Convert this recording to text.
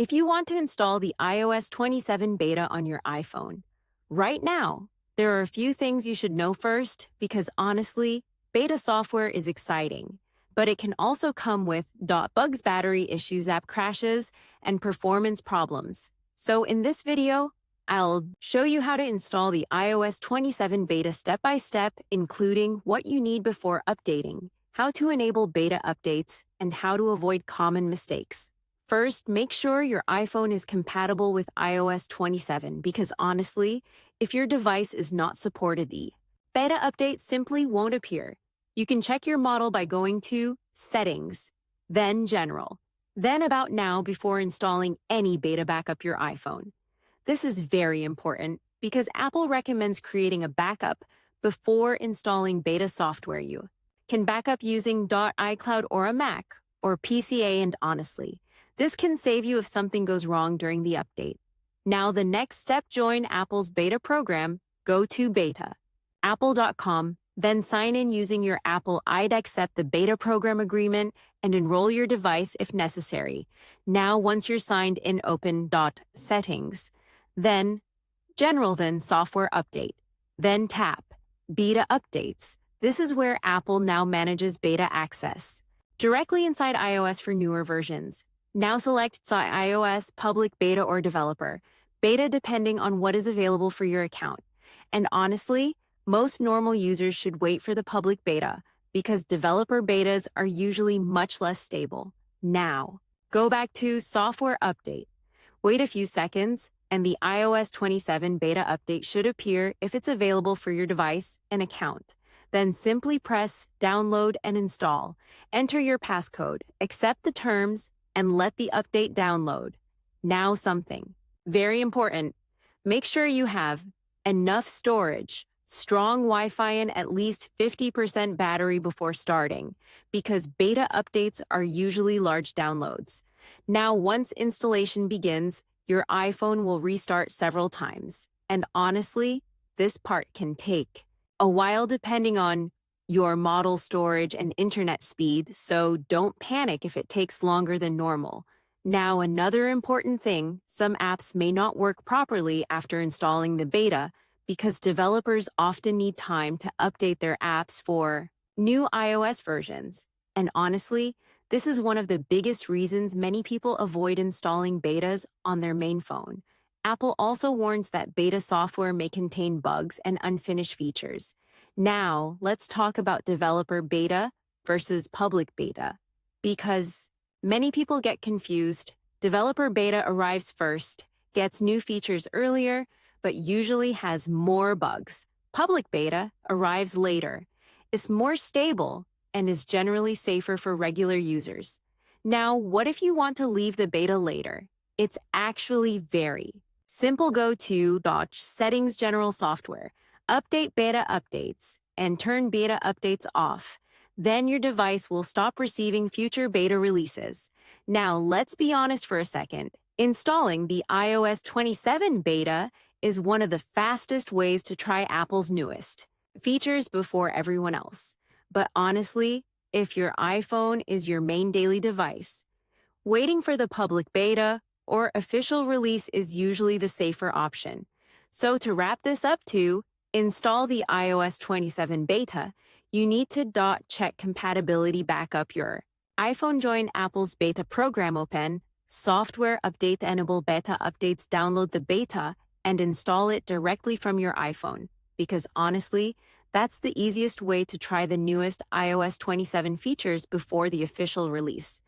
If you want to install the iOS 27 beta on your iPhone, right now, there are a few things you should know first because honestly, beta software is exciting, but it can also come with bugs, battery issues, app crashes, and performance problems. So in this video, I'll show you how to install the iOS 27 beta step by step, including what you need before updating, how to enable beta updates, and how to avoid common mistakes. First, make sure your iPhone is compatible with iOS 27 because honestly, if your device is not supported, the beta update simply won't appear. You can check your model by going to Settings, then General, then About Now before installing any beta backup your iPhone. This is very important because Apple recommends creating a backup before installing beta software. You can backup using iCloud or a Mac or PCA, and honestly, this can save you if something goes wrong during the update. Now, the next step, join Apple's beta program. Go to beta, apple.com, then sign in using your Apple ID, accept the beta program agreement, and enroll your device if necessary. Now, once you're signed in, open Settings, then General, then Software Update, then tap Beta Updates. This is where Apple now manages beta access directly inside iOS for newer versions. Now select iOS, public beta, or developer beta depending on what is available for your account. And honestly, most normal users should wait for the public beta because developer betas are usually much less stable. Now, go back to Software Update. Wait a few seconds, and the iOS 27 beta update should appear if it's available for your device and account. Then simply press Download and Install. Enter your passcode, accept the terms, and let the update download. Now something very important. Make sure you have enough storage, strong Wi-Fi, and at least 50% battery before starting, because beta updates are usually large downloads. Now, once installation begins, your iPhone will restart several times. And honestly, this part can take a while depending on your model, storage, and internet speed, so don't panic if it takes longer than normal. Now, another important thing, some apps may not work properly after installing the beta because developers often need time to update their apps for new iOS versions. And honestly, this is one of the biggest reasons many people avoid installing betas on their main phone. Apple also warns that beta software may contain bugs and unfinished features. Now, let's talk about developer beta versus public beta, because many people get confused. Developer beta arrives first, gets new features earlier, but usually has more bugs. Public beta arrives later, is more stable, and is generally safer for regular users. Now, what if you want to leave the beta later? It's actually very simple. Go to Settings, General, Software, Update Beta Updates, and turn beta updates off. Then your device will stop receiving future beta releases. Now, let's be honest for a second. Installing the iOS 27 beta is one of the fastest ways to try Apple's newest features before everyone else. But honestly, if your iPhone is your main daily device, waiting for the public beta or official release is usually the safer option. So to wrap this up, to install the iOS 27 beta, you need to check compatibility, backup your iPhone, join Apple's beta program, open Software Update, enable beta updates, download the beta, and install it directly from your iPhone. Because honestly, that's the easiest way to try the newest iOS 27 features before the official release.